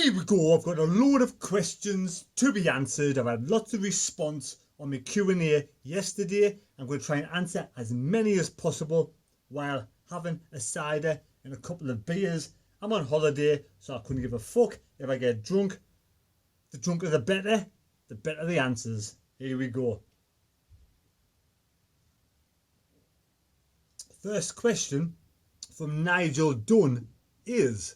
Here we go. I've got a load of questions to be answered. I've had lots of response on my Q&A yesterday. I'm going to try and answer as many as possible while having a cider and a couple of beers. I'm on holiday, so I couldn't give a fuck if I get drunk. The drunker the better the answers. Here we go. First question from Nigel Dunn is...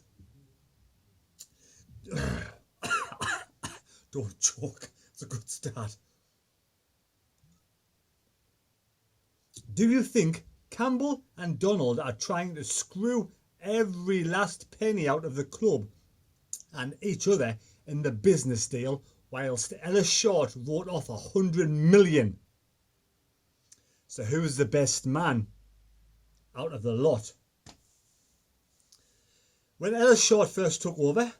Don't choke, it's a good start. Do you think Campbell and Donald are trying to screw every last penny out of the club and each other in the business deal, whilst Ellis Short wrote off 100 million? So who's the best man out of the lot? When Ellis Short first took over,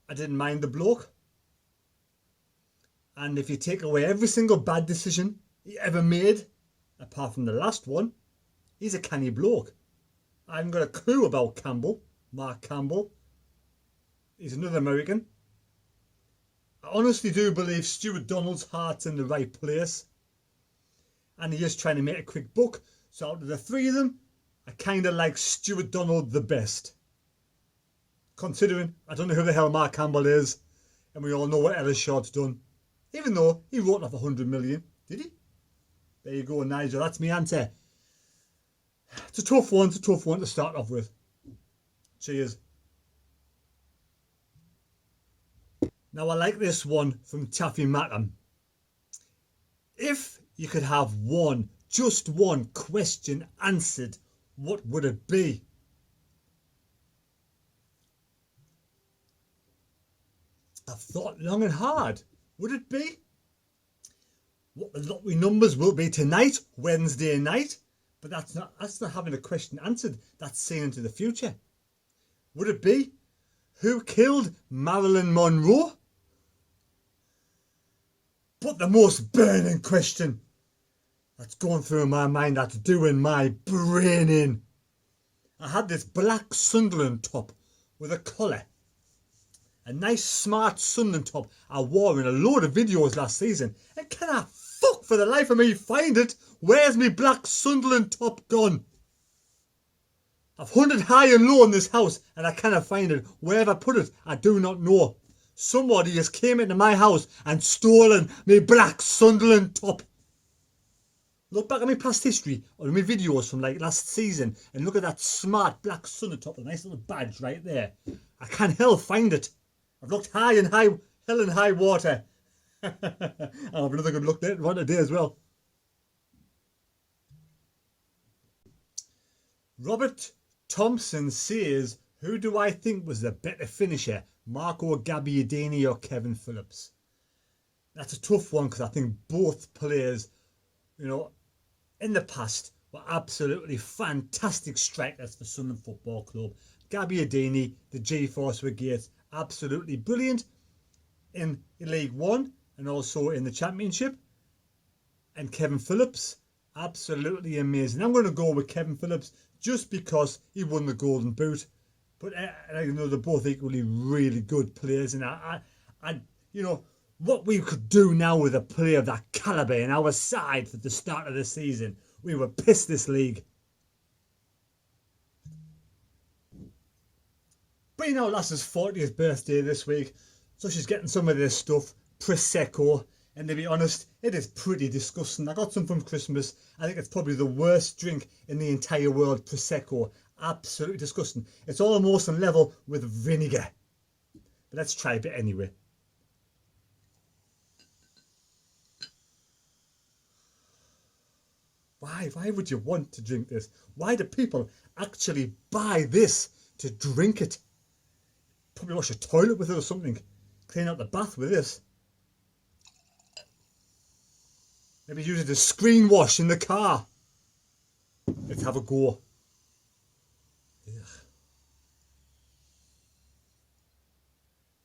I didn't mind the bloke. And if you take away every single bad decision he ever made, apart from the last one, he's a canny bloke. I haven't got a clue about Campbell, Mark Campbell. He's another American. I honestly do believe Stuart Donald's heart's in the right place. And he is trying to make a quick buck. So out of the three of them, I kind of like Stuart Donald the best. Considering I don't know who the hell Mark Campbell is, and we all know what Ellis Short's done. Even though he wrote off 100 million, did he? There you go, Nigel. That's my answer. It's a tough one to start off with. Cheers. Now I like this one from Taffy Mackham. If you could have just one question answered, what would it be? I've thought long and hard. Would it be what the lottery numbers will be tonight, Wednesday night? But that's not having a question answered. That's seeing into the future. Would it be who killed Marilyn Monroe? But the most burning question that's going through my mind, that's doing my brain in. I had this black Sunderland top with a collar. A nice smart Sunderland top I wore in a load of videos last season. And can I fuck for the life of me find it? Where's my black Sunderland top gone? I've hunted high and low in this house and I cannot find it. Where have I put it? I do not know. Somebody has came into my house and stolen my black Sunderland top. Look back at my past history on my videos from like last season and look at that smart black Sunderland top with a nice little badge right there. I can't hell find it. I've looked hell and high water. I'll have another good look later on today as well. Robert Thompson says, who do I think was the better finisher, Marco Gabby or Kevin Phillips? That's a tough one because I think both players, in the past were absolutely fantastic strikers for Sunderland Football Club. Gabby Adini, the G-Force Brigade, absolutely brilliant in League One and also in the Championship. And Kevin Phillips, absolutely amazing. I'm going to go with Kevin Phillips just because he won the Golden Boot. But I know they're both equally really good players. And what we could do now with a player of that calibre in our side for the start of the season, we would piss this league. But Lass's 40th birthday this week, so she's getting some of this stuff, Prosecco, and to be honest, it is pretty disgusting. I got some from Christmas. I think it's probably the worst drink in the entire world, Prosecco. Absolutely disgusting. It's almost on level with vinegar. But let's try a bit anyway. Why would you want to drink this? Why do people actually buy this to drink it? Probably wash your toilet with it or something. Clean out the bath with this. Maybe use it as screen wash in the car. Let's have a go. Ugh.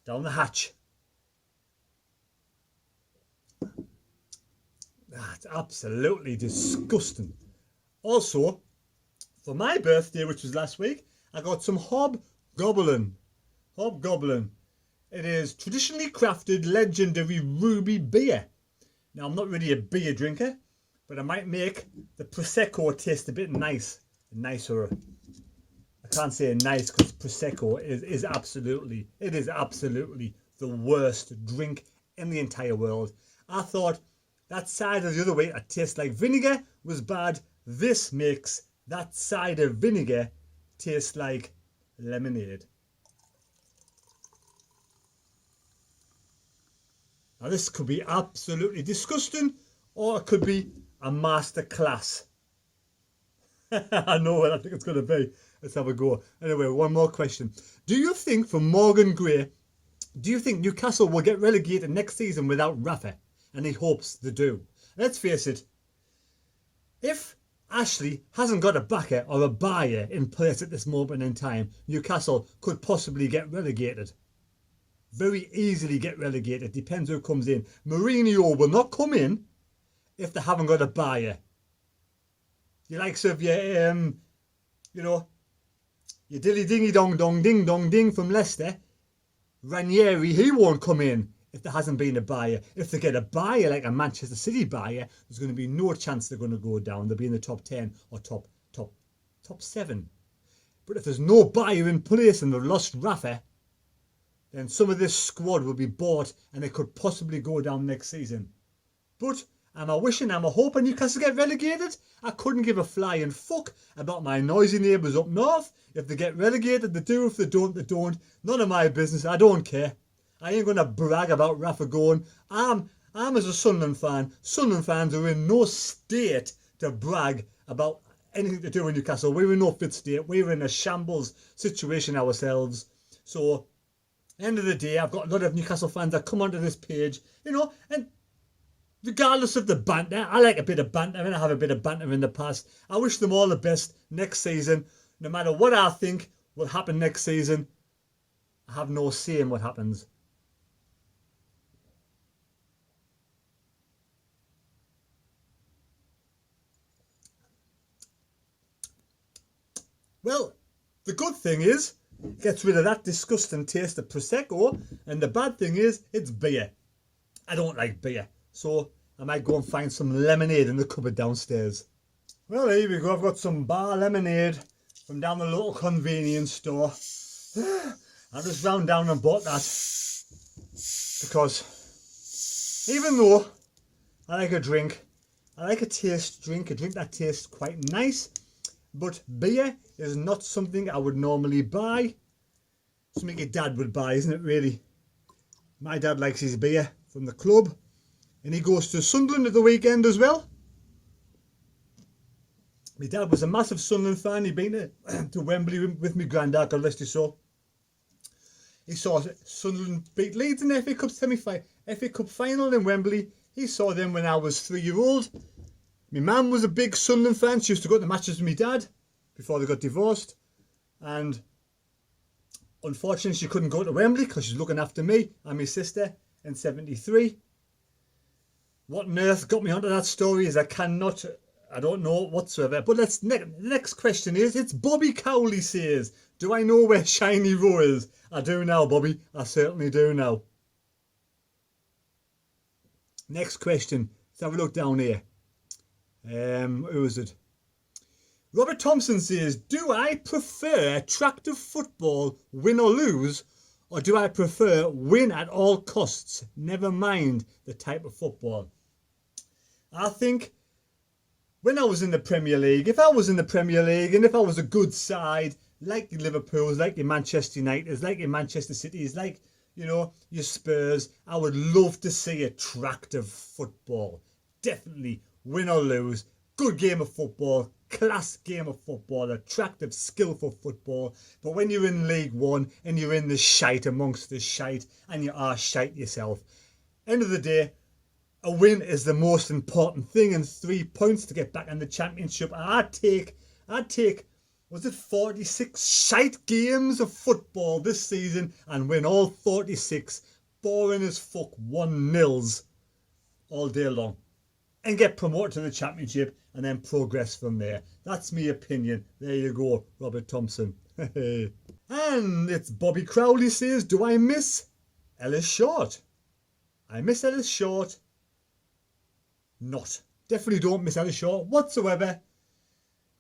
Down the hatch. That's absolutely disgusting. Also, for my birthday, which was last week, I got some hobgoblin. Hobgoblin. It is traditionally crafted legendary ruby beer. Now, I'm not really a beer drinker, but I might make the Prosecco taste a bit nicer. I can't say nice because Prosecco is absolutely the worst drink in the entire world. I thought that cider the other way, it tastes like vinegar, was bad. This makes that cider vinegar taste like lemonade. Now this could be absolutely disgusting, or it could be a master class. I know what I think it's going to be. Let's have a go. Anyway, one more question. Do you think, from Morgan Gray, do you think Newcastle will get relegated next season without Rafa? And he hopes they do. Let's face it, if Ashley hasn't got a backer or a buyer in place at this moment in time, Newcastle could possibly get relegated. Very easily get relegated. Depends who comes in. Mourinho will not come in if they haven't got a buyer. The likes of your, your dilly dingy dong dong ding dong ding from Leicester, Ranieri, he won't come in if there hasn't been a buyer. If they get a buyer like a Manchester City buyer, there's going to be no chance they're going to go down. They'll be in the top 10 or top 7. But if there's no buyer in place and they've lost Rafa, then some of this squad will be bought and they could possibly go down next season. But am I hoping Newcastle get relegated? I couldn't give a flying fuck about my noisy neighbours up north. If they get relegated, they do. If they don't, they don't. None of my business. I don't care. I ain't going to brag about Rafa going. I'm as a Sunderland fan. Sunderland fans are in no state to brag about anything to do with Newcastle. We're in no fit state. We're in a shambles situation ourselves. So, end of the day, I've got a lot of Newcastle fans that come onto this page, and regardless of the banter, I like a bit of banter, and I have a bit of banter in the past. I wish them all the best next season. No matter what I think will happen next season, I have no say in what happens. Well, the good thing is, it gets rid of that disgusting taste of Prosecco, and the bad thing is, it's beer. I don't like beer, so I might go and find some lemonade in the cupboard downstairs. Well, here we go. I've got some bar lemonade from down the local convenience store. I just round down and bought that because even though I like a drink, I like a taste drink, a drink that tastes quite nice, but beer is not something I would normally buy. Something your dad would buy, isn't it, really? My dad likes his beer from the club, and he goes to Sunderland at the weekend as well. My dad was a massive Sunderland fan. He'd been to Wembley with my granddad, God rest his soul. He saw Sunderland beat Leeds in the FA Cup final in Wembley. He saw them when I was 3-year-old. My mum was a big Sunderland fan. She used to go to the matches with my dad before they got divorced. And unfortunately, she couldn't go to Wembley because she's looking after me and my sister in '73. What on earth got me onto that story is I don't know whatsoever. But the next question is, it's Bobby Cowley says, do I know where Shiny Row is? I do now, Bobby. I certainly do now. Next question. Let's have a look down here. Who is it? Robert Thompson says, do I prefer attractive football, win or lose, or do I prefer win at all costs, never mind the type of football? I think when I was in the Premier League, if I was in the Premier League and if I was a good side, like the Liverpools, like the Manchester Uniteds, like the Manchester Cities, like, your Spurs, I would love to see attractive football. Definitely win or lose. Good game of football, class game of football, attractive, skillful football. But when you're in League One and you're in the shite amongst the shite and you are shite yourself, end of the day, a win is the most important thing, and 3 points to get back in the Championship. I'd take, was it 46 shite games of football this season and win all 46, boring as fuck 1-0s all day long, and get promoted to the Championship and then progress from there. That's my opinion. There you go, Robert Thompson. And it's Bobby Crowley says, do I miss Ellis Short? I miss Ellis Short. Not. Definitely don't miss Ellis Short whatsoever.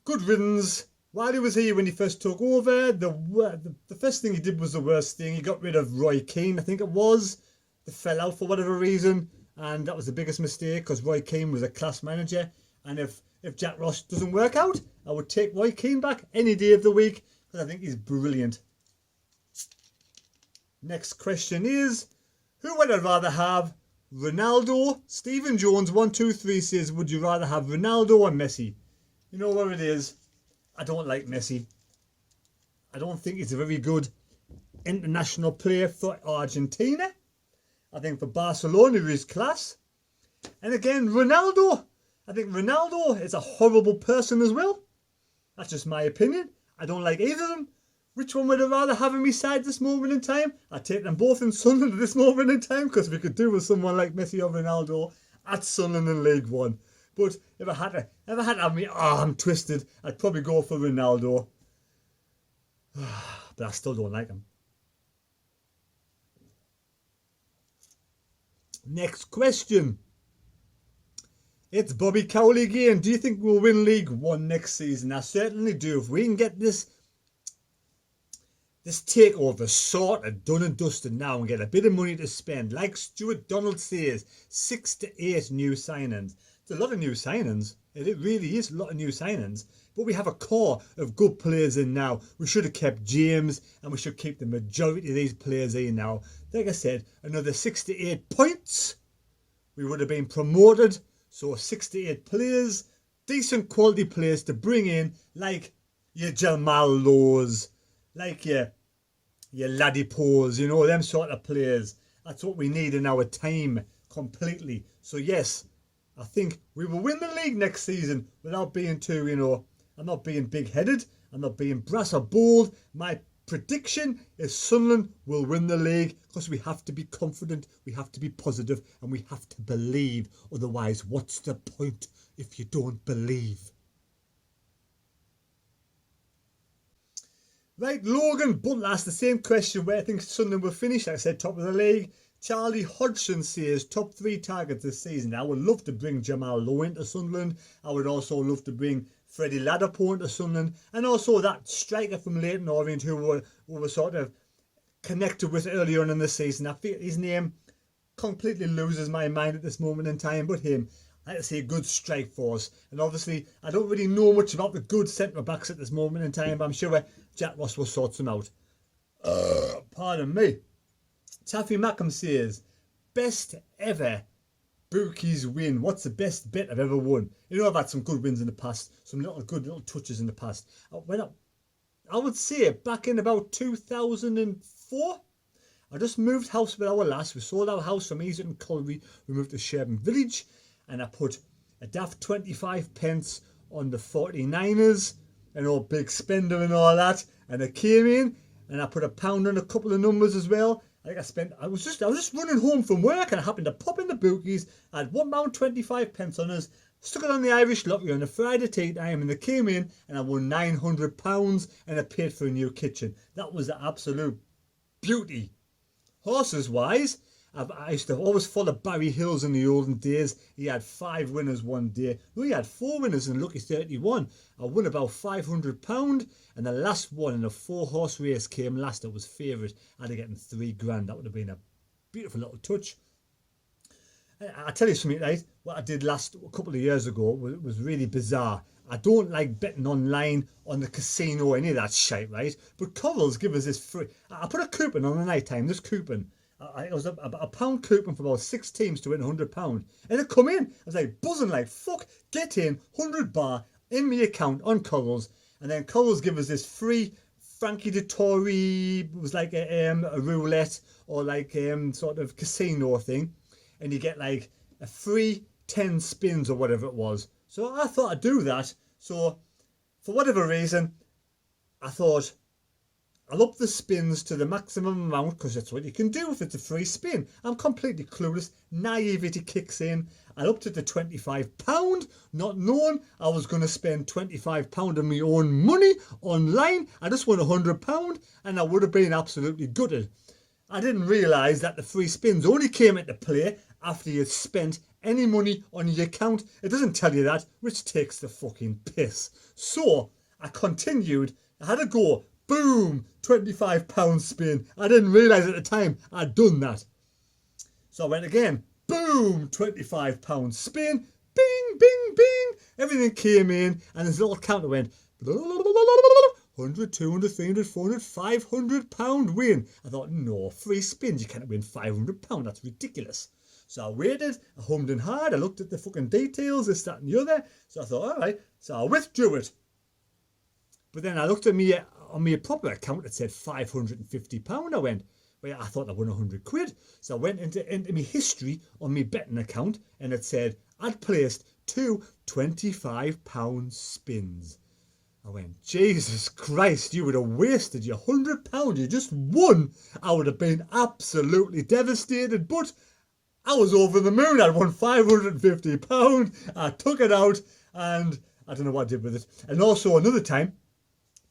Good riddance. While he was here when he first took over, the first thing he did was the worst thing. He got rid of Roy Keane, I think it was. They fell out for whatever reason, and that was the biggest mistake because Roy Keane was a class manager. And if Jack Ross doesn't work out, I would take Roy Keane back any day of the week because I think he's brilliant. Next question is, who would I rather have? Ronaldo? Stephen Jones 123 says, would you rather have Ronaldo or Messi? You know what it is? I don't like Messi. I don't think he's a very good international player for Argentina. I think for Barcelona he's class. And again, Ronaldo. I think Ronaldo is a horrible person as well. That's just my opinion. I don't like either of them. Which one would I rather have on my side this moment in time? I'd take them both in Sunderland at this moment in time because we could do with someone like Messi or Ronaldo at Sunderland in League One. But if I had to have my arm twisted, I'd probably go for Ronaldo. But I still don't like him. Next question. It's Bobby Cowley again. Do you think we'll win League One next season? I certainly do. If we can get this takeover sorted, done and dusted now, and get a bit of money to spend, like Stuart Donald says, 6 to 8 new signings. It's a lot of new signings. It really is a lot of new signings. But we have a core of good players in now. We should have kept James, and we should keep the majority of these players in now. Like I said, another 6 to 8 points. We would have been promoted. So 6 to 8 players, decent quality players to bring in, like your Jamal Lowe's, like your Ladipos, you know, them sort of players. That's what we need in our team completely. So yes, I think we will win the league next season without being too, you know, I'm not being big-headed, I'm not being brass or bold. My prediction is Sunderland will win the league because we have to be confident, we have to be positive, and we have to believe. Otherwise, what's the point if you don't believe? Right, Logan Butler asked the same question where I think Sunderland will finish. Like I said, top of the league. Charlie Hodgson says top 3 targets this season. I would love to bring Jamal Lowe into Sunderland. I would also love to bring Freddie Ladapo into Sunderland, and also that striker from Leyton Orient who were sort of connected with earlier on in the season. I feel his name completely loses my mind at this moment in time, but him, like I say, a good strike force. And obviously, I don't really know much about the good centre backs at this moment in time, but I'm sure Jack Ross will sort them out. Pardon me. Taffy Mackham says, best ever bookies win. What's the best bet I've ever won? You know, I've had some good wins in the past, some good little touches in the past. I would say back in about 2004, I just moved house with our lass. We sold our house from Easerton Colliery. We moved to Sherburn Village, and I put a daft 25 pence on the 49ers, an old big spender and all that. And I came in and I put £1 on a couple of numbers as well. I was just running home from work and I happened to pop in the bookies. I had £1.25 on us, stuck it on the Irish lottery on a Friday tea time, and they came in and I won £900 and I paid for a new kitchen. That was an absolute beauty. Horses wise, I used to always follow Barry Hills in the olden days. He had 5 winners one day. No, he had 4 winners in Lucky 31. I won about £500, and the last one in a 4-horse race came last. It was favourite. I'd have gotten £3,000. That would have been a beautiful little touch. I tell you something, right? What I did a couple of years ago was really bizarre. I don't like betting online on the casino or any of that shit, right? But Corals give us this free. I put a coupon on the night time. This coupon. It was a pound coupon for about 6 teams to win £100. And it come in. I was like buzzing like, fuck, get in, 100 bar in my account on Corals. And then Corals give us this free Frankie Dettori, it was like a roulette or like sort of casino thing. And you get like a free 10 spins or whatever it was. So I thought I'd do that. So for whatever reason, I thought I'll up the spins to the maximum amount because that's what you can do if it's a free spin. I'm completely clueless. Naivety kicks in. I upped it to £25, not knowing I was going to spend £25 of my own money online. I just won £100 and I would have been absolutely gutted. I didn't realise that the free spins only came into play after you'd spent any money on your account. It doesn't tell you that, which takes the fucking piss. So I continued. I had a go. Boom, £25 spin. I didn't realise at the time I'd done that. So I went again. Boom, £25 spin. Bing, bing, bing. Everything came in and this little counter went 100, 200, 300, 400, £500 win. I thought, no, free spins, you can't win £500. That's ridiculous. So I waited, I hummed and hawed, I looked at the fucking details, this, that and the other. So I thought, all right. So I withdrew it. But then I looked at me on my proper account, it said £550. I went, well, I thought I won £100. So I went into my history on my betting account and it said I'd placed two £25 spins. I went, Jesus Christ, you would have wasted your £100 you just won. I would have been absolutely devastated, but I was over the moon. I'd won £550. I took it out and I don't know what I did with it. And also another time,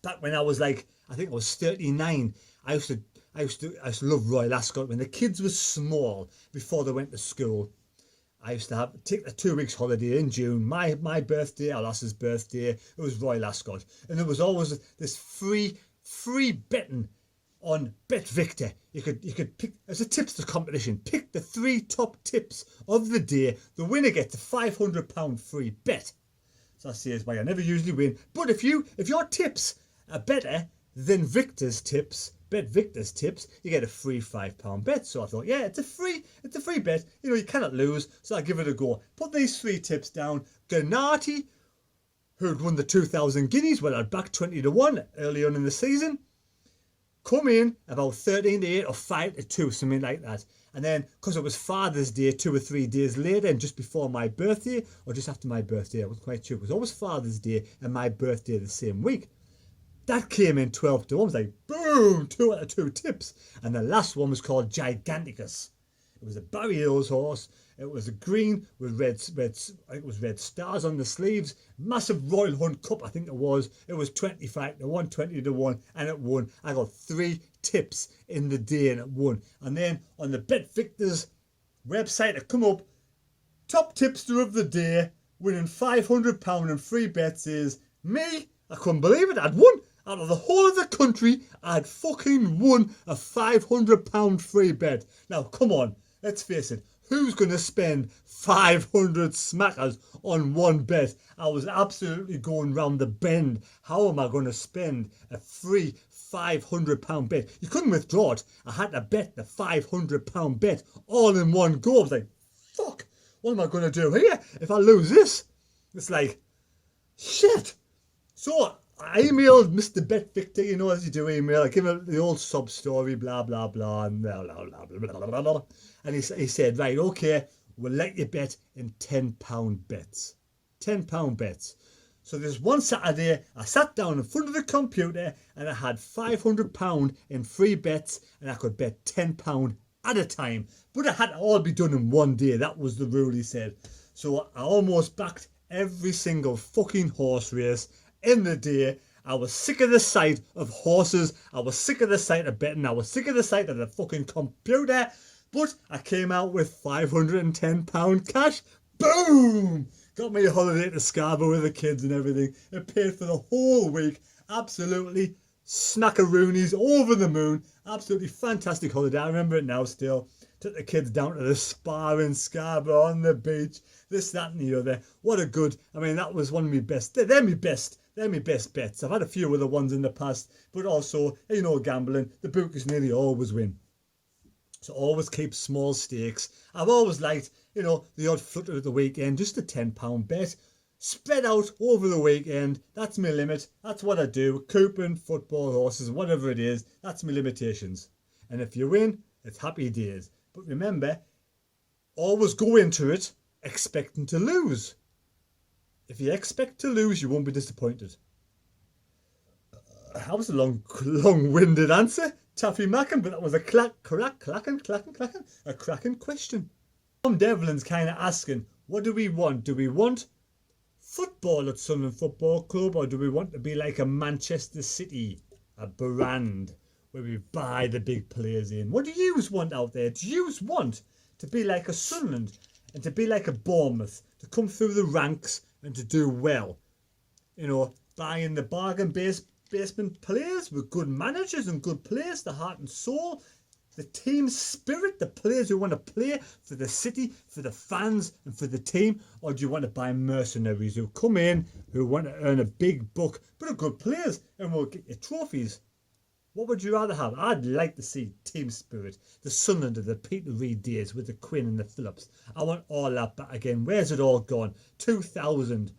back when I was like, I think I was 39, I used to love Royal Ascot when the kids were small before they went to school. I used to take a 2 weeks holiday in June. My birthday, Ellis's birthday, it was Royal Ascot. And there was always this free betting on Bet Victor. You could pick, as a tipster competition, pick the 3 top tips of the day. The winner gets a £500 free bet. So I say, well, I never usually win. But if your tips are better than Victor's tips, Bet Victor's tips, you get a free £5 bet. So I thought, yeah, it's a free bet. You know, you cannot lose. So I give it a go. Put these 3 tips down. Gennady, who'd won the 2,000 guineas, well, I'd backed 20 to 1 early on in the season. Come in about 13 to 8 or 5 to 2, something like that. And then, because it was Father's Day 2 or 3 days later and just before my birthday, or just after my birthday, I wasn't quite sure. It was always Father's Day and my birthday the same week. That came in 12 to 1. I was like, boom, 2 out of 2 tips. And the last one was called Giganticus. It was a Barry Hills horse. It was a green with red stars on the sleeves. Massive Royal Hunt Cup, I think it was. It was 25 to 1, 20 to 1, and it won. I got 3 tips in the day and it won. And then on the Bet Victor's website, it come up, top tipster of the day, winning £500 in free bets is me. I couldn't believe it. I'd won. Out of the whole of the country, I'd fucking won a £500 free bet. Now, come on, let's face it. Who's going to spend 500 smackers on one bet? I was absolutely going round the bend. How am I going to spend a free £500 bet? You couldn't withdraw it. I had to bet the £500 bet all in one go. I was like, fuck, what am I going to do here if I lose this? It's like, shit. So I emailed Mr. Bet Victor, you know, as you do email. I give him the old sub story, blah, blah, blah, and blah, blah, blah, blah, blah, blah, blah. And he said, right, okay, we'll let you bet in £10 bets. £10 bets. So this one Saturday, I sat down in front of the computer and I had £500 in free bets and I could bet £10 at a time. But it had to all be done in one day. That was the rule, he said. So I almost backed every single fucking horse race in the day. I was sick of the sight of horses. I was sick of the sight of betting. I was sick of the sight of the fucking computer. But I came out with £510 cash. Boom! Got me a holiday to Scarborough with the kids and everything. It paid for the whole week. Absolutely snackaroonies, over the moon. Absolutely fantastic holiday. I remember it now still. Took the kids down to the spa in Scarborough on the beach. This, that and the other. What a good, I mean, that was one of my best. They're my best. They're my best bets. I've had a few other ones in the past. But also, you know, gambling, the bookies nearly always win. So always keep small stakes. I've always liked, you know, the odd flutter at the weekend, just a £10 bet. Spread out over the weekend. That's my limit. That's what I do. Coupon, football, horses, whatever it is. That's my limitations. And if you win, it's happy days. But remember, always go into it expecting to lose. If you expect to lose, you won't be disappointed. That was a long-winded answer, Taffy Mackin, but that was a cracking question. Tom Devlin's kind of asking, what do we want? Do we want football at Sunderland Football Club, or do we want to be like a Manchester City, a brand where we buy the big players in? What do you want out there? Do you want to be like a Sunderland and to be like a Bournemouth, to come through the ranks and to do well? You know, buying the bargain basement players with good managers and good players, the heart and soul, the team spirit, the players who want to play for the city, for the fans and for the team? Or do you want to buy mercenaries who come in, who want to earn a big buck, but are good players and will get you trophies? What would you rather have? I'd like to see team spirit, the Sunderland of the Peter Reid days with the Quinn and the Phillips. I want all that back again. Where's it all gone? 2000,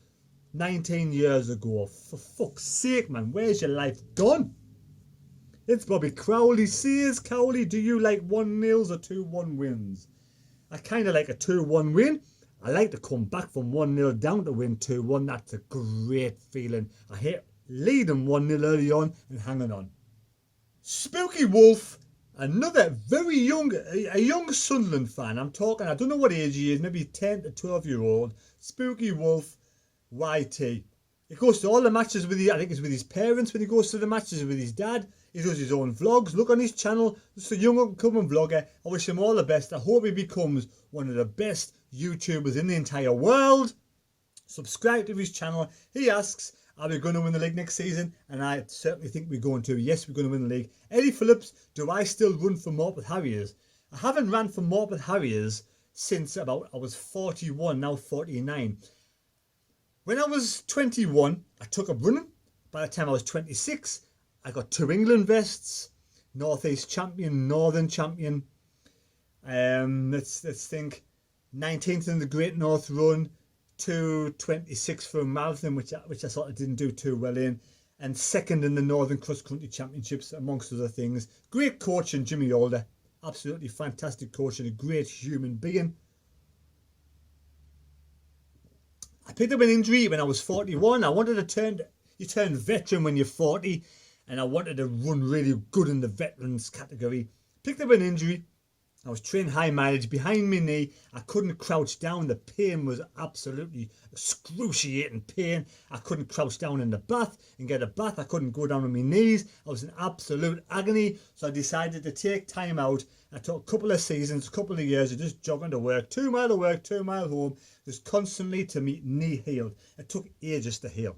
19 years ago. For fuck's sake, man, where's your life gone? It's Bobby Crowley. Says Cowley, do you like 1-0s or 2-1 wins? I kind of like a 2-1 win. I like to come back from 1-0 down to win 2-1. That's a great feeling. I hate leading 1-0 early on and hanging on. Spooky Wolf, another very young, a young Sunderland fan. I'm talking, I don't know what age he is, maybe 10 to 12-year-old. Spooky Wolf, YT. He goes to all the matches with I think it's with his parents when he goes to the matches with his dad. He does his own vlogs. Look on his channel. Just a young up-and-coming vlogger. I wish him all the best. I hope he becomes one of the best YouTubers in the entire world. Subscribe to his channel. He asks, are we going to win the league next season? And I certainly think we're going to. Yes, we're going to win the league. Eddie Phillips, do I still run for Morpeth Harriers? I haven't ran for Morpeth Harriers since about I was 41, now 49. When I was 21, I took up running. By the time I was 26, I got 2 England vests, North East champion, Northern champion. Let's think, 19th in the Great North Run, 2:26 for a marathon, which I sort of didn't do too well in, and 2nd in the Northern Cross Country Championships, amongst other things. Great coaching, Jimmy Alder, absolutely fantastic coach and a great human being. I picked up an injury when I was 41. I wanted to you turn veteran when you're 40, and I wanted to run really good in the veterans category. Picked up an injury. I was training high mileage behind my knee. I couldn't crouch down. The pain was absolutely excruciating pain. I couldn't crouch down in the bath and get a bath. I couldn't go down on my knees. I was in absolute agony. So I decided to take time out. I took a couple of seasons, a couple of years of just jogging to work, 2 mile to work, 2 mile home, just constantly to meet knee healed. It took ages to heal.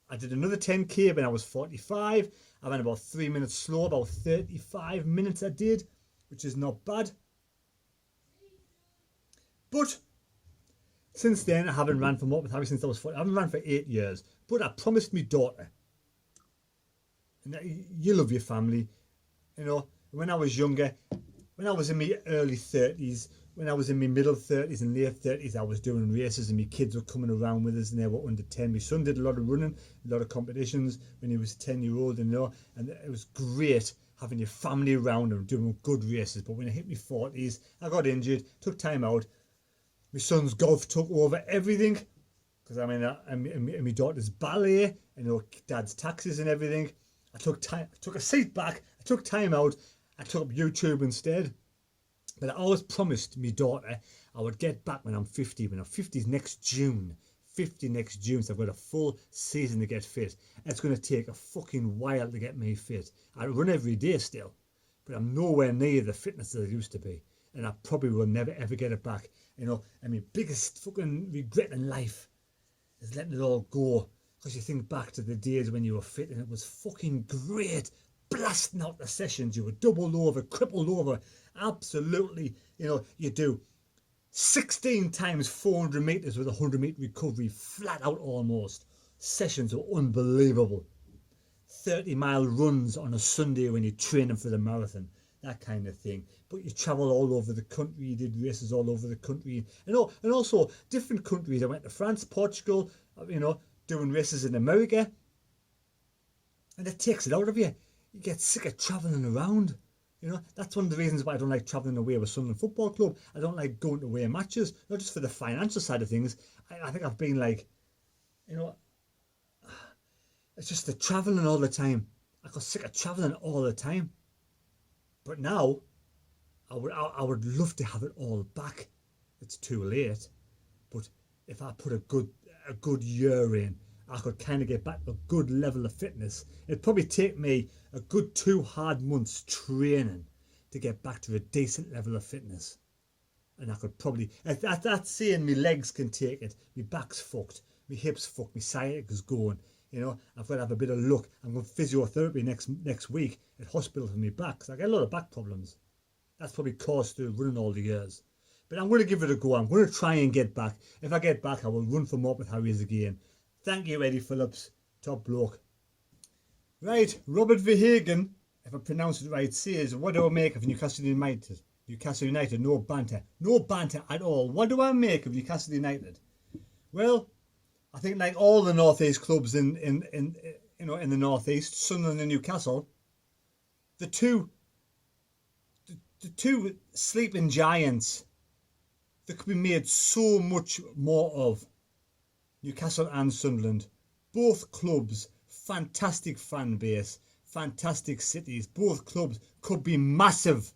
I did another 10k when I was 45. I went about 3 minutes slow, about 35 minutes I did, which is not bad. But since then, I haven't ran for Morpeth Harriers since I was 40. I haven't ran for 8 years. But I promised my daughter, and you love your family, you know, when I was younger, when I was in my early 30s, when I was in my middle 30s and late 30s, I was doing races and my kids were coming around with us and they were under 10. My son did a lot of running, a lot of competitions when he was 10-year-old, and it was great having your family around and doing good races. But when I hit my 40s, I got injured, took time out. My son's golf took over everything because I'm in my daughter's ballet and dad's taxes and everything. I took a seat back, I took time out, I took up YouTube instead. But I always promised my daughter I would get back when I'm 50. When I'm 50 is next June. 50 next June, so I've got a full season to get fit. It's going to take a fucking while to get me fit. I run every day still, but I'm nowhere near the fitness that I used to be. And I probably will never ever get it back. You know, and my biggest fucking regret in life is letting it all go. Because you think back to the days when you were fit and it was fucking great. Blasting out the sessions, you were doubled over, crippled over. Absolutely, you know, you do 16 times 400 metres with a 100 metre recovery, flat out almost. Sessions are unbelievable. 30-mile runs on a Sunday when you're training for the marathon, that kind of thing. But you travel all over the country, you did races all over the country. And also different countries. I went to France, Portugal, you know, doing races in America. And it takes it out of you. You get sick of travelling around. You know, that's one of the reasons why I don't like travelling away with Sunderland Football Club. I don't like going to away matches, not just for the financial side of things. I think I've been like, you know, It's just the travelling all the time. I got sick of travelling all the time. But now, I would love to have it all back. It's too late. But if I put a good year in, I could kind of get back to a good level of fitness. It'd probably take me a good 2 hard months training to get back to a decent level of fitness. And I could probably, that's saying my legs can take it, my back's fucked, my hips fucked, my sciatica's going. You know, I've got to have a bit of luck. I'm going physiotherapy next week at hospital for my back, because I get a lot of back problems. That's probably caused through running all the years. But I'm going to give it a go. I'm going to try and get back. If I get back, I will run for Morpeth Harriers again. Thank you, Eddie Phillips. Top bloke. Right, Robert Verhagen, if I pronounce it right, says, what do I make of Newcastle United? Newcastle United, no banter. No banter at all. What do I make of Newcastle United? Well, I think like all the North East clubs in the North East, Sunderland and Newcastle, the two sleeping giants that could be made so much more of. Newcastle and Sunderland, both clubs, fantastic fan base, fantastic cities. Both clubs could be massive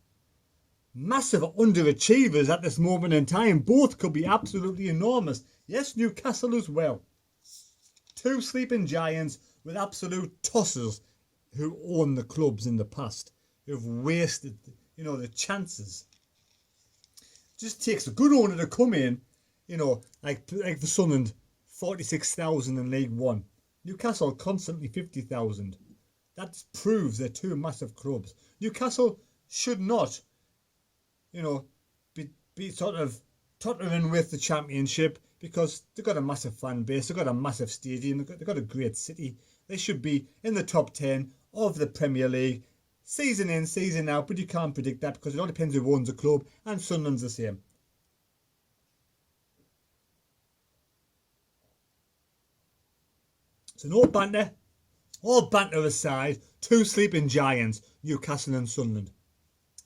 underachievers at this moment in time. Both could be absolutely enormous. Yes, Newcastle as well. Two sleeping giants with absolute tossers who own the clubs in the past, who've wasted, the chances. Just takes a good owner to come in, like the Sunderland, 46,000 in League One. Newcastle constantly 50,000. That proves they're two massive clubs. Newcastle should not, be sort of tottering with the Championship, because they've got a massive fan base, they've got a massive stadium, they've got a great city. They should be in the top 10 of the Premier League, season in, season out, but you can't predict that because it all depends who owns the club, and Sunderland's the same. So no banter, all banter aside, two sleeping giants, Newcastle and Sunderland.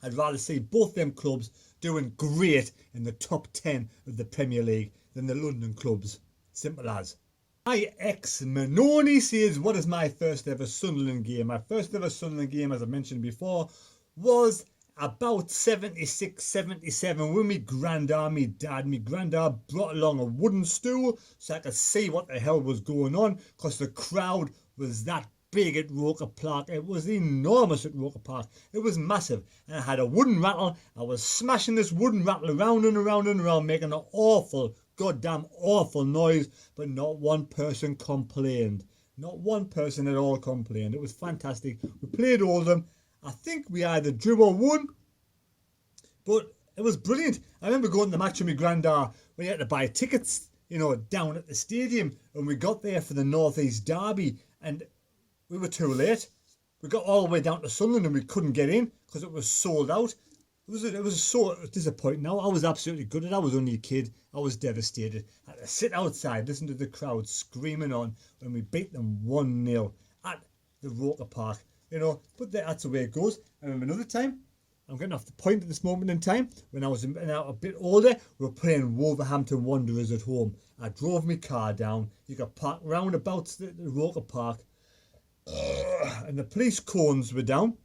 I'd rather see both them clubs doing great in the top 10 of the Premier League than the London clubs. Simple as. My ex-Manoni says, what is my first ever Sunderland game? My first ever Sunderland game, as I mentioned before, was about 76, 77 when my dad, my granddad brought along a wooden stool so I could see what the hell was going on, because the crowd was that big at Roker Park. It was enormous at Roker Park. It was massive. And I had a wooden rattle. I was smashing this wooden rattle around and around and around, making an awful, goddamn awful noise, but not one person complained. Not one person at all complained. It was fantastic. We played Oldham. I think we either drew or won, but it was brilliant. I remember going to the match with my granddad when you had to buy tickets, down at the stadium, and we got there for the North East Derby, and we were too late. We got all the way down to Sunderland and we couldn't get in because it was sold out. It was so disappointing. Now I was absolutely gutted. I was only a kid. I was devastated. I had to sit outside, listen to the crowd screaming on when we beat them 1-0 at the Roker Park. But that's the way it goes. I remember another time, I'm getting off the point at this moment in time, when I was a bit older, we were playing Wolverhampton Wanderers at home. I drove my car down. You got parked round about the Roker Park, and the police cones were down.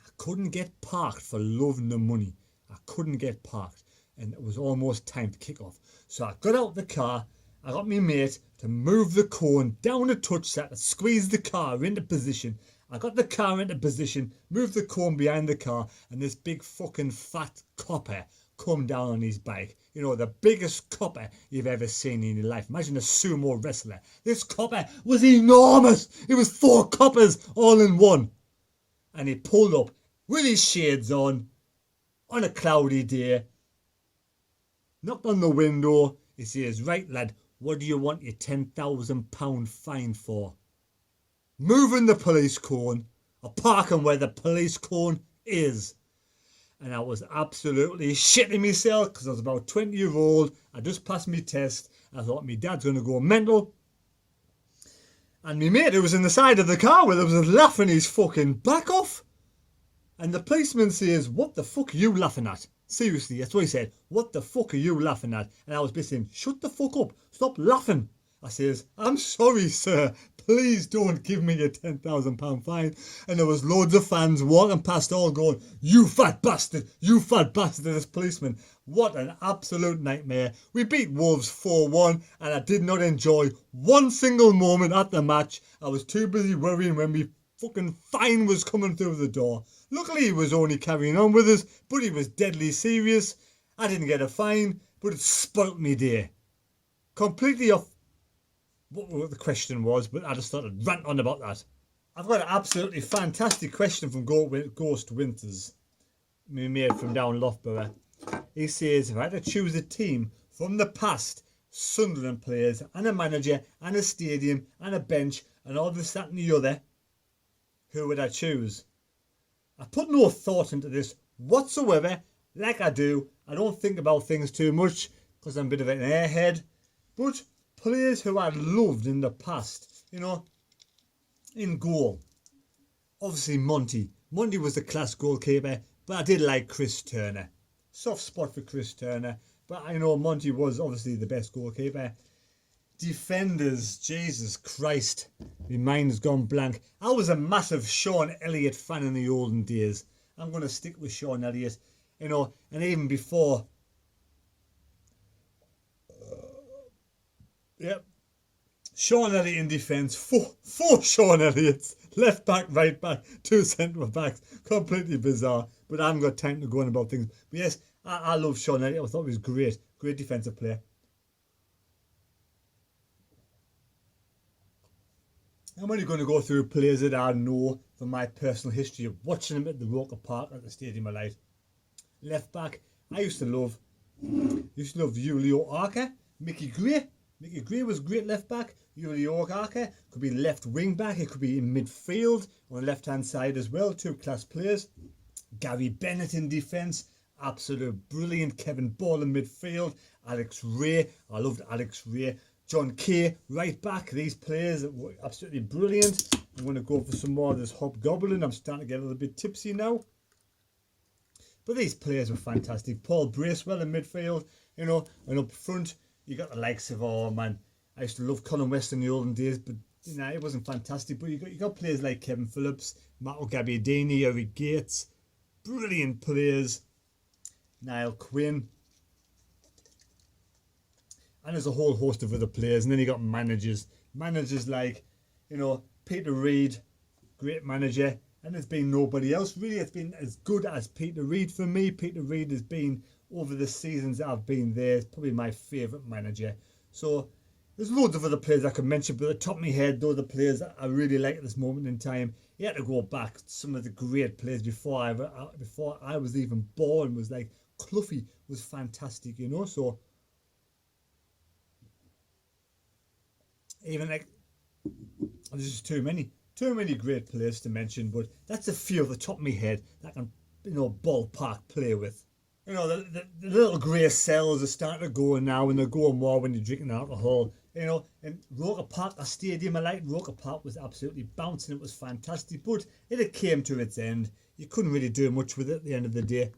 I couldn't get parked for love nor money. I couldn't get parked, and it was almost time to kick off. So I got out the car. I got my mate to move the cone down a touch so I could squeeze the car into position. I got the car into position, moved the cone behind the car, and this big fucking fat copper come down on his bike. The biggest copper you've ever seen in your life. Imagine a sumo wrestler. This copper was enormous. It was 4 coppers all in one. And he pulled up with his shades on a cloudy day, knocked on the window. He says, right lad, what do you want your £10,000 fine for? Moving the police cone, or parking where the police cone is. And I was absolutely shitting myself because I was about 20-year-old. I just passed my test. I thought my dad's going to go mental. And my mate who was in the side of the car with us was laughing his fucking back off. And the policeman says, what the fuck are you laughing at? Seriously, that's what he said. What the fuck are you laughing at? And I was basically saying, shut the fuck up. Stop laughing. I says, I'm sorry, sir. please don't give me a £10,000 fine. And there was loads of fans walking past all going, you fat bastard, this policeman. What an absolute nightmare. We beat Wolves 4-1 and I did not enjoy one single moment at the match. I was too busy worrying when my fucking fine was coming through the door. Luckily he was only carrying on with us, but he was deadly serious. I didn't get a fine, but it spoilt me day. Completely off what the question was, but I just started ranting on about that. I've got an absolutely fantastic question from Ghost Winters, my mate from down Loughborough. He says, if I had to choose a team from the past, Sunderland players and a manager and a stadium and a bench and all this, that and the other, who would I choose? I put no thought into this whatsoever. Like I do, I don't think about things too much because I'm a bit of an airhead. But players who I loved in the past, you know, in goal. Obviously Monty. Monty was the class goalkeeper, but I did like Chris Turner. Soft spot for Chris Turner, but I know Monty was obviously the best goalkeeper. Defenders, Jesus Christ, my mind's gone blank. I was a massive Sean Elliott fan in the olden days. I'm going to stick with Sean Elliott, you know, and even before. Yep. Sean Elliott in defence, four Sean Elliots, left back, right back, two centre backs, completely bizarre. But I haven't got time to go on about things. But yes, I love Sean Elliott. I thought he was great defensive player. I'm only going to go through players that I know from my personal history of watching them at the Roker Park at the Stadium of Light. Left back, I used to love Julio Arca, Mickey Gray. Mickey Gray was great left back. Julio Arca could be left wing back. It could be in midfield on the left hand side as well. Two class players. Gary Bennett in defence, absolute brilliant. Kevin Ball in midfield. Alex Ray, I loved Alex Ray. John Kay, right back. These players were absolutely brilliant. I'm going to go for some more of this hobgoblin. I'm starting to get a little bit tipsy now. But these players were fantastic. Paul Bracewell in midfield, you know, and up front, you got the likes of, oh man, I used to love Colin West in the olden days, but you know, it wasn't fantastic. But you got players like Kevin Phillips, Matt Gabby, Eric Gates, brilliant players. Niall Quinn. And there's a whole host of other players. And then you got managers. Managers like, you know, Peter Reid, great manager. And there's been nobody else really that's been as good as Peter Reid for me. Peter Reid has been, over the seasons that I've been there, probably my favourite manager. So there's loads of other players I could mention, but at the top of my head, those are the players that I really like at this moment in time. You had to go back to some of the great players before I was even born. Was like Cloughie was fantastic, you know. So even like, there's just too many great players to mention, but that's a few off the top of my head that I can, you know, ballpark play with. You know, the little grey cells are starting to go now, and they're going more when you're drinking alcohol. You know, and Roker Park, a stadium, I liked Roker Park, was absolutely bouncing. It was fantastic, but it came to its end. You couldn't really do much with it at the end of the day.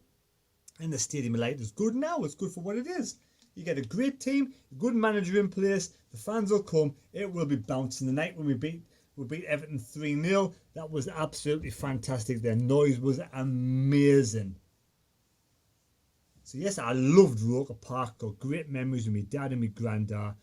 And the Stadium of Light is good now. It's good for what it is. You get a great team, a good manager in place. The fans will come. It will be bouncing. The night when we beat Everton 3-0, that was absolutely fantastic. Their noise was amazing. So yes, I loved Roker Park. Got great memories with my dad and my granddad.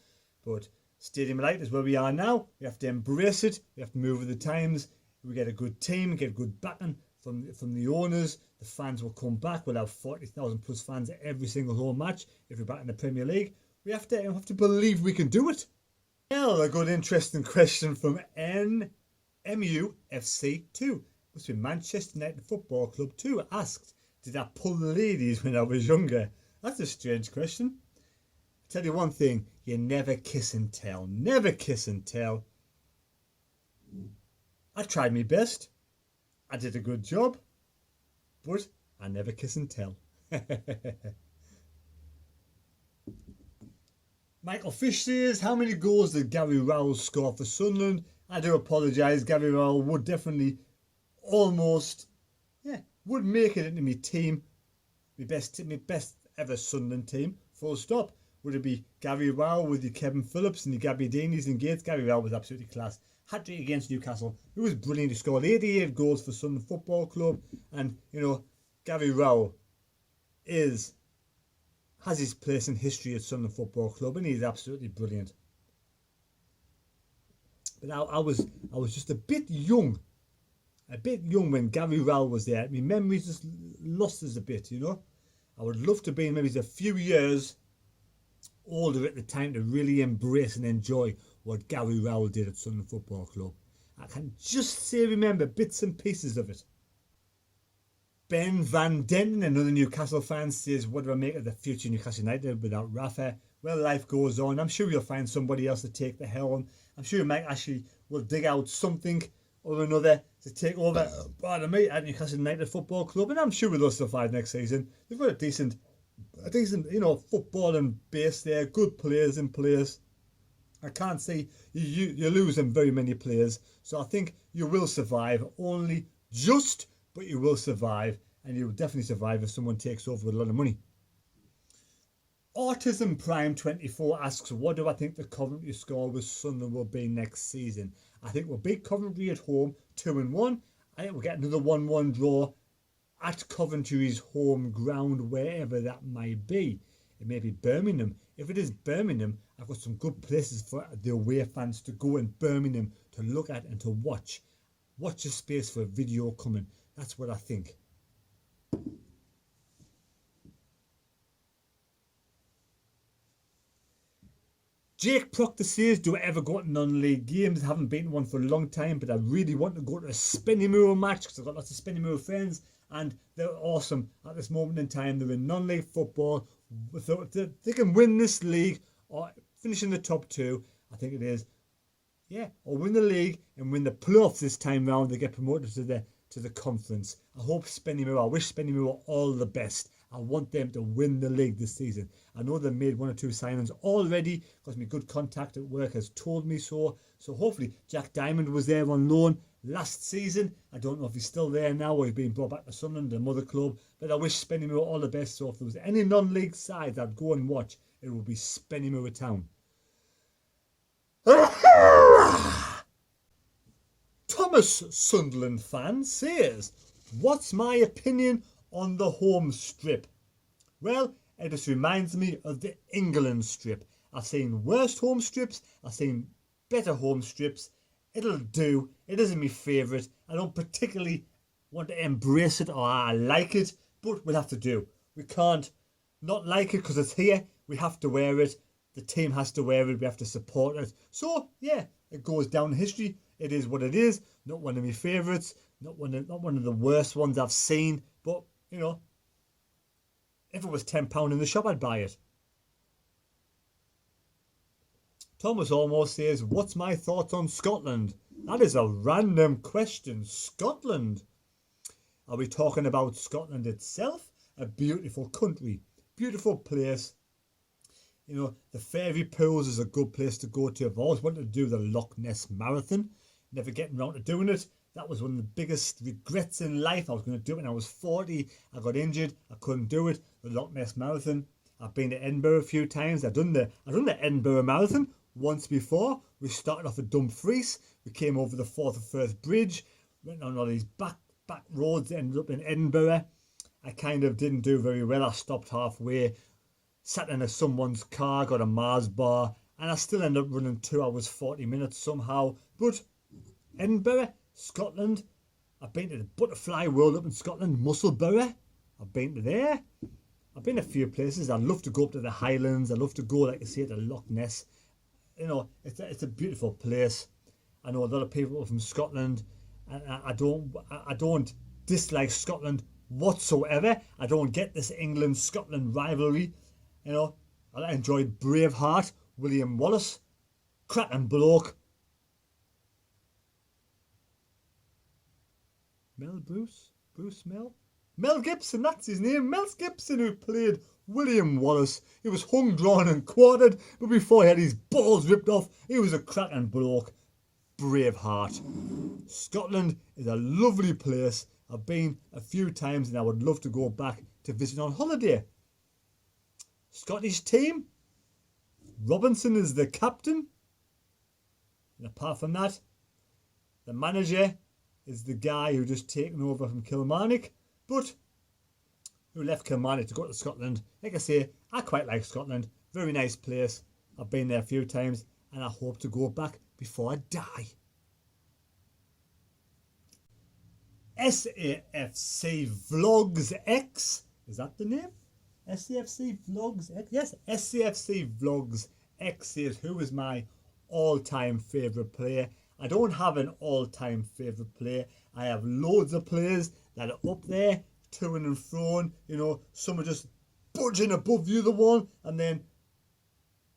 But Stadium of Light is where we are now. We have to embrace it. We have to move with the times. We get a good team, get good backing from the owners. The fans will come back. We'll have 40,000 plus fans at every single home match if we're back in the Premier League. We have to believe we can do it. Well, a good interesting question from NMUFC2. Must be Manchester United Football Club 2 asked, did I pull the ladies when I was younger? That's a strange question. I'll tell you one thing, you never kiss and tell. Never kiss and tell. I tried my best. I did a good job. But I never kiss and tell. Michael Fish says, how many goals did Gabby Raul score for Sunderland? I do apologise. Gabby Raul would definitely would make it into my team. My best ever Sunderland team. Full stop. Would it be Gabby Raul with your Kevin Phillips and your Gabby Deanies and Gates? Gabby Raul was absolutely class. hat-trick against Newcastle. He was brilliant. He scored 88 goals for Sunderland Football Club. And, Gabby Raul has his place in history at Sunderland Football Club, and he's absolutely brilliant. But I was just a bit young when Gabby Raul was there. My memory just lost us a bit, I would love to be maybe a few years older at the time to really embrace and enjoy what Gabby Raul did at Sunderland Football Club. I can just remember bits and pieces of it. Ben Van Denton, another Newcastle fan, says, what do I make of the future Newcastle United without Rafa? Well, life goes on. I'm sure you'll find somebody else to take the helm. I'm sure Mike Ashley will dig out something or another to take over at Newcastle United Football Club, and I'm sure they'll survive next season. They've got a decent footballing base there, good players in place. I can't see you're losing very many players, so I think you will survive. Only just, but you will survive, and you will definitely survive if someone takes over with a lot of money. Autism Prime 24 asks, what do I think the Coventry score with Sunderland will be next season? I think we'll beat Coventry at home 2-1. I think we'll get another 1-1 draw at Coventry's home ground, wherever that might be. It may be Birmingham. If it is Birmingham, I've got some good places for the away fans to go in Birmingham to look at and to watch. Watch the space for a video coming. That's what I think. Jake Proctor says, do I ever go to non-league games? I haven't been to one for a long time, but I really want to go to a Spennymoor match because I've got lots of Spennymoor friends and they're awesome at this moment in time. They're in non-league football. So they can win this league or finish in the top two, I think it is. Yeah, or win the league and win the playoffs this time round. They get promoted to the conference. I wish Spennymoor all the best. I want them to win the league this season. I know they've made 1 or 2 signings already because my good contact at work has told me so. So hopefully Jack Diamond was there on loan last season. I don't know if he's still there now or he's being brought back to Sunderland, the mother club. But I wish Spennymoor all the best. So if there was any non-league sides I'd go and watch, it would be Spennymoor Town. Thomas, Sunderland fan, says, what's my opinion on the home strip? Well, it just reminds me of the England strip. I've seen worse home strips. I've seen better home strips. It'll do. It isn't my favourite. I don't particularly want to embrace it or I like it, but we'll have to do. We can't not like it because it's here. We have to wear it. The team has to wear it. We have to support it. So, yeah, it goes down in history. It is what it is. Not one of my favourites. Not one of the worst ones I've seen. But, if it was £10 in the shop, I'd buy it. Thomas almost says, what's my thoughts on Scotland? That is a random question. Scotland. Are we talking about Scotland itself? A beautiful country. Beautiful place. The fairy pools is a good place to go to. I've always wanted to do the Loch Ness Marathon. Never getting around to doing it. That was one of the biggest regrets in life. I was going to do it when I was 40. I got injured. I couldn't do it. The Loch Ness Marathon. I've been to Edinburgh a few times. I've done the Edinburgh Marathon once before. We started off at Dumfries. We came over the Forth of Firth Bridge. Went on all these back roads. Ended up in Edinburgh. I kind of didn't do very well. I stopped halfway. Sat in someone's car. Got a Mars bar. And I still ended up running 2 hours 40 minutes somehow. But Edinburgh, Scotland. I've been to the Butterfly World up in Scotland, Musselburgh. I've been to there. I've been a few places. I'd love to go up to the Highlands. I'd love to go, like I say, to Loch Ness. It's a beautiful place. I know a lot of people from Scotland, and I don't dislike Scotland whatsoever. I don't get this England-Scotland rivalry. I enjoyed Braveheart, William Wallace, cracking bloke. Mel Gibson, that's his name. Mel Gibson, who played William Wallace. He was hung, drawn and quartered, but before he had his balls ripped off, he was a cracking bloke. Braveheart. Scotland is a lovely place. I've been a few times and I would love to go back to visit on holiday. Scottish team. Robinson is the captain. And apart from that, The manager is the guy who just taken over from Kilmarnock, but who left Kilmarnock to go to Scotland. Like I say, I quite like Scotland. Very nice place. I've been there a few times and I hope to go back before I die. SAFC Vlogs X. Is that the name? SAFC Vlogs X? Yes, SAFC Vlogs X says, who is my all-time favourite player? I don't have an all-time favourite player. I have loads of players that are up there, to and fro. You know, some are just budging above the other one, and then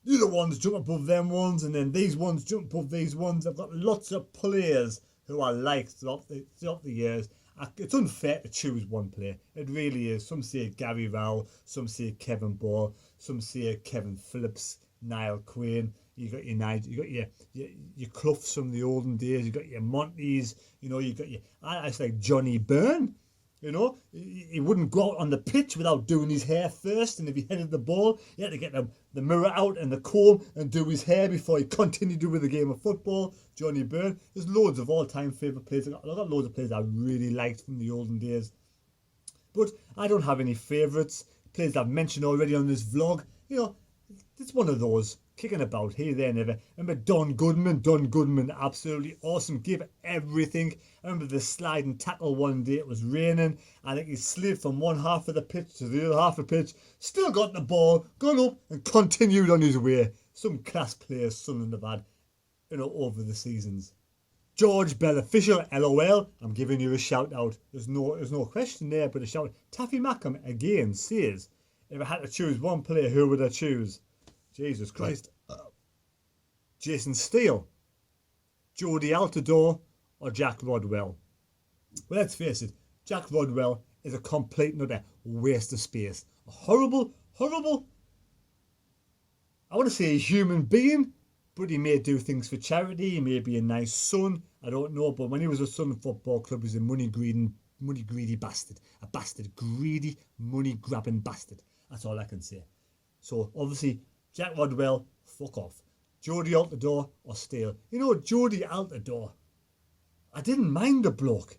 the other ones jump above them ones, and then these ones jump above these ones. I've got lots of players who I like throughout the years. It's unfair to choose one player. It really is. Some say Gabby Raul, some say Kevin Ball, some say Kevin Phillips, Niall Quinn. You got your Nigel, you got your Cloughs from the olden days. You got your Monties. You know, you got your. I say Johnny Byrne. You know, he wouldn't go out on the pitch without doing his hair first, and if he headed the ball, he had to get the mirror out and the comb and do his hair before he continued with the game of football. Johnny Byrne. There's loads of all-time favourite players. I've got loads of players I really liked from the olden days. But I don't have any favourites. Players I've mentioned already on this vlog. You know, it's one of those. Kicking about here, there, never. Remember Don Goodman, absolutely awesome. Gave everything. I remember the sliding tackle one day. It was raining. I think he slid from one half of the pitch to the other half of the pitch. Still got the ball, got up and continued on his way. Some class players Sunderland have had, you know, over the seasons. George Bell official, LOL. I'm giving you a shout out. There's no question there, but a shout. Taffy Mackham again says, if I had to choose one player, who would I choose? Jesus Christ. Jason Steele, Jody Altidore, or Jack Rodwell? Well, let's face it, Jack Rodwell is a complete and utter waste of space. A horrible, I want to say a human being, but he may do things for charity. He may be a nice son. I don't know. But when he was a Sunderland Football Club, he was a money greedy bastard. A bastard, greedy, money-grabbing bastard. That's all I can say. So, obviously, Jack Rodwell, fuck off. Jody Altidore or Steele. You know, Jody Altidore, I didn't mind the bloke.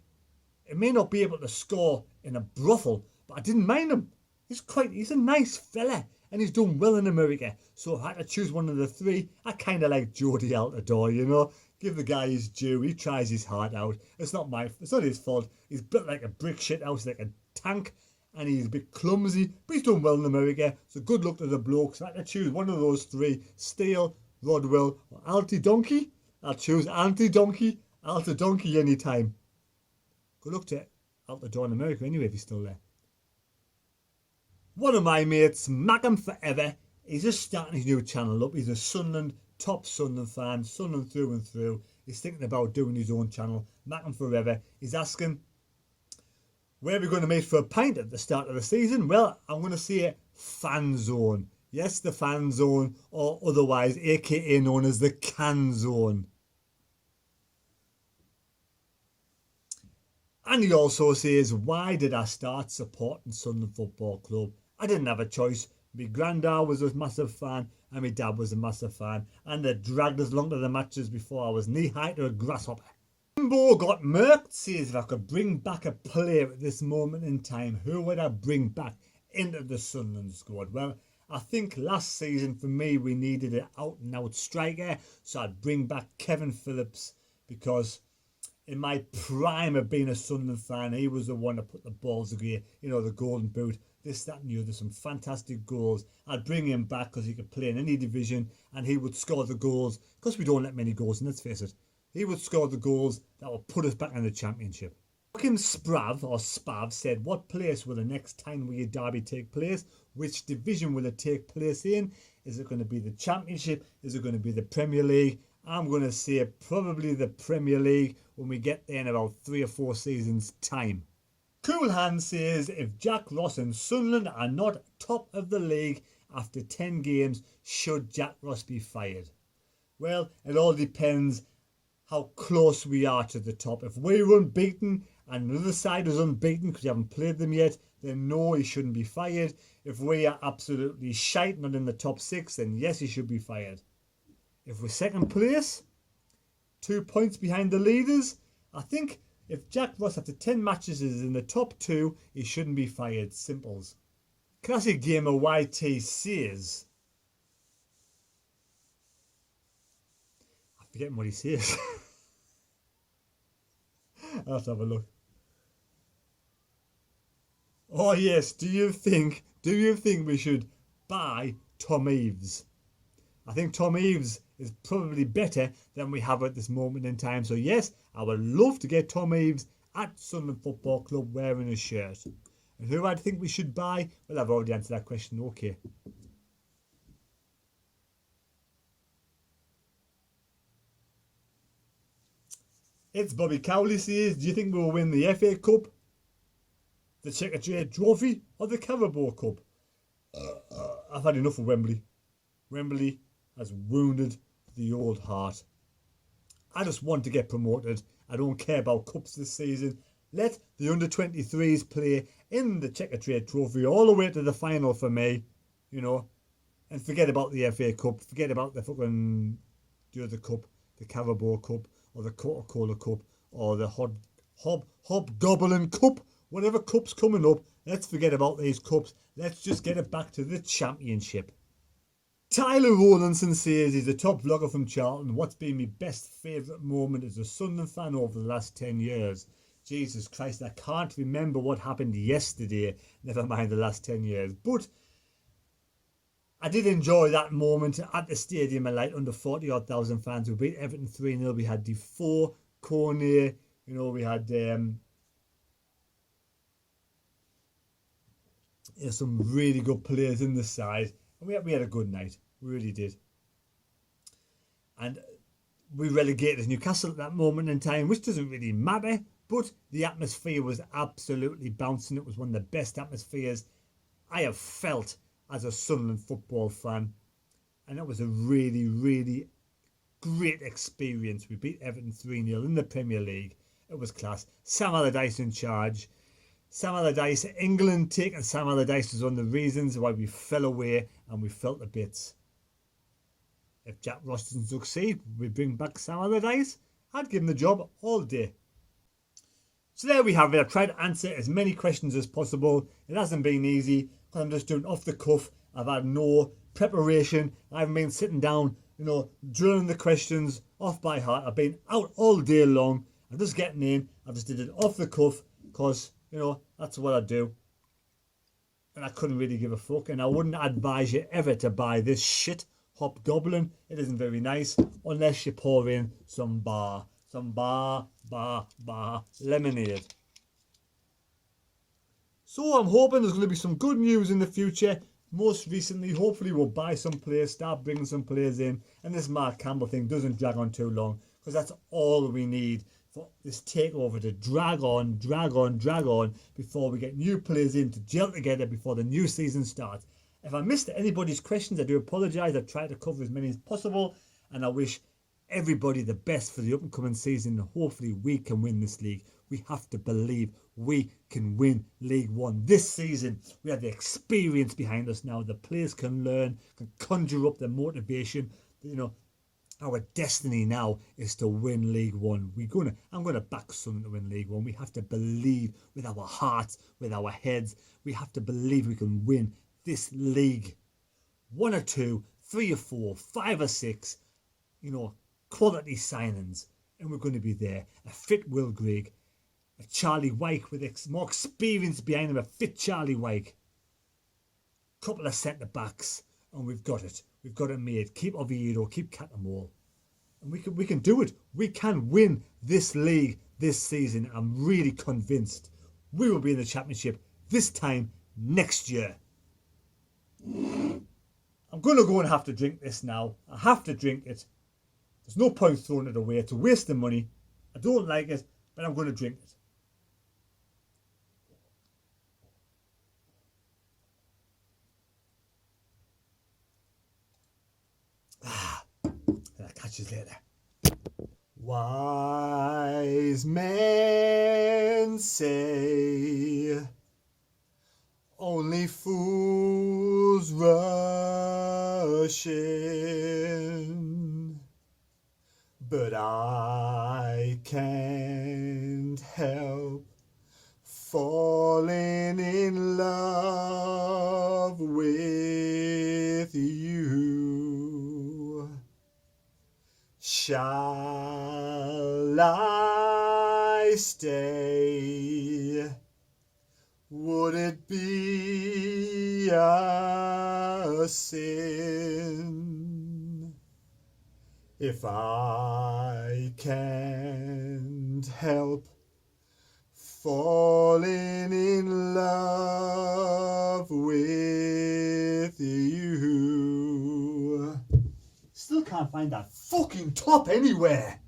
He may not be able to score in a brothel, but I didn't mind him. He's a nice fella, and he's done well in America. So if I had to choose one of the three, I kind of like Jody Altidore, you know. Give the guy his due. He tries his heart out. It's not his fault. He's built like a brick shit house, like a tank. And he's a bit clumsy, but he's done well in America. So good luck to the blokes. So I had to choose one of those three: Steele, Rodwell, or Alty Donkey. I'll choose Alty Donkey anytime. Good luck to Altidore in America anyway, if he's still there. One of my mates, Mackham Forever, he's just starting his new channel up. He's a top Sunderland fan, Sunderland through and through. He's thinking about doing his own channel, Mackham Forever. He's asking, where are we going to meet for a pint at the start of the season? Well, I'm going to say Fan Zone. Yes, the Fan Zone, or otherwise, aka known as the Can Zone. And he also says, why did I start supporting Sunderland Football Club? I didn't have a choice. My granddad was a massive fan, and my dad was a massive fan, and they dragged us along to the matches before I was knee-high to a grasshopper. Jimbo got murked, says if I could bring back a player at this moment in time, who would I bring back into the Sunderland squad? Well, I think last season for me we needed an out-and-out striker, so I'd bring back Kevin Phillips, because in my prime of being a Sunderland fan, he was the one that put the balls away, you know, the golden boot, this, that and the other, some fantastic goals. I'd bring him back because he could play in any division and he would score the goals, because we don't let many goals, and let's face it, he would score the goals that will put us back in the Championship. Fucking Spav said, what place will the next Tyne-Wear derby take place? Which division will it take place in? Is it going to be the Championship? Is it going to be the Premier League? I'm going to say probably the Premier League when we get there in about 3 or 4 seasons' time. Cool Hand says, if Jack Ross and Sunderland are not top of the league after 10 games, should Jack Ross be fired? Well, it all depends how close we are to the top. If we're unbeaten and the other side is unbeaten because you haven't played them yet, then no, he shouldn't be fired. If we are absolutely shite, not in the top 6, then yes, he should be fired. If we're second place, 2 points behind the leaders. I think if Jack Ross after 10 matches is in the top 2, he shouldn't be fired. Simples. Classic gamer YT says. I'm forgetting what he says. I'll have to have a look. Oh yes, do you think we should buy Tom Eaves? I think Tom Eaves is probably better than we have at this moment in time. So yes, I would love to get Tom Eaves at Sunderland Football Club wearing a shirt. And who I think we should buy? Well, I've already answered that question. Okay. It's Bobby Cowley says, do you think we'll win the FA Cup, the Secretariat Trophy, or the Carabao Cup? I've had enough of Wembley. Wembley has wounded the old heart. I just want to get promoted. I don't care about cups this season. Let the under-23s play in the Secretariat Trophy all the way to the final for me, you know, and forget about the FA Cup, forget about the fucking the other cup, the Carabao Cup, or the Coca-Cola Cup, or the Hobgoblin Cup, whatever cup's coming up. Let's forget about these cups. Let's just get it back to the Championship. Tyler Rowlandson says he's a top vlogger from Charlton. What's been my best favourite moment as a Sunderland fan over the last 10 years? Jesus Christ, I can't remember what happened yesterday, never mind the last 10 years. But I did enjoy that moment at the stadium at like under 40,000 odd fans. We beat Everton 3-0. We had Defoe, Cornet, you know, we had some really good players in the side. And we had a good night. We really did. And we relegated Newcastle at that moment in time, which doesn't really matter. But the atmosphere was absolutely bouncing. It was one of the best atmospheres I have felt as a Sunderland football fan. And it was a really, really great experience. We beat Everton 3-0 in the Premier League. It was class. Sam Allardyce in charge. Sam Allardyce, England taking Sam Allardyce was one of the reasons why we fell away and we felt the bits. If Jack Ross doesn't succeed, we bring back Sam Allardyce. I'd give him the job all day. So there we have it. I've tried to answer as many questions as possible. It hasn't been easy because I'm just doing off the cuff. I've had no preparation. I haven't been sitting down, you know, drilling the questions off by heart. I've been out all day long. I'm just getting in. I just did it off the cuff because, you know, that's what I do. And I couldn't really give a fuck. And I wouldn't advise you ever to buy this shit Hobgoblin. It isn't very nice unless you pour in some lemonade. So I'm hoping there's going to be some good news in the future. Most recently, hopefully we'll buy some players, start bringing some players in, and this Mark Campbell thing doesn't drag on too long, because that's all we need for this takeover to drag on before we get new players in to gel together before the new season starts. If I missed anybody's questions, I do apologise. I've tried to cover as many as possible, and I wish everybody the best for the upcoming season. Hopefully we can win this league. We have to believe we can win League One this season. We have the experience behind us now. The players can learn, can conjure up the motivation. You know, our destiny now is to win League One. I'm gonna back Sunderland to win League One. We have to believe with our hearts, with our heads. We have to believe we can win this league. 1 or 2, 3 or 4, 5 or 6, you know, quality signings, and we're going to be there. A fit Will Grigg, a Charlie Wyke with more experience behind him, a fit Charlie Wyke, couple of centre backs, and we've got it. We've got it made. Keep Oviedo, keep Catamore, and we can do it. We can win this league this season. I'm really convinced we will be in the Championship this time next year. I'm going to go and have to drink this now. I have to drink it. There's no point throwing it away. It's a waste of money. I don't like it, but I'm going to drink it. I'll catch you later. Wise men say only fools rush in, but I Shall I stay? Would it be a sin if I can't help falling in love with you? Still can't find that fucking top anywhere.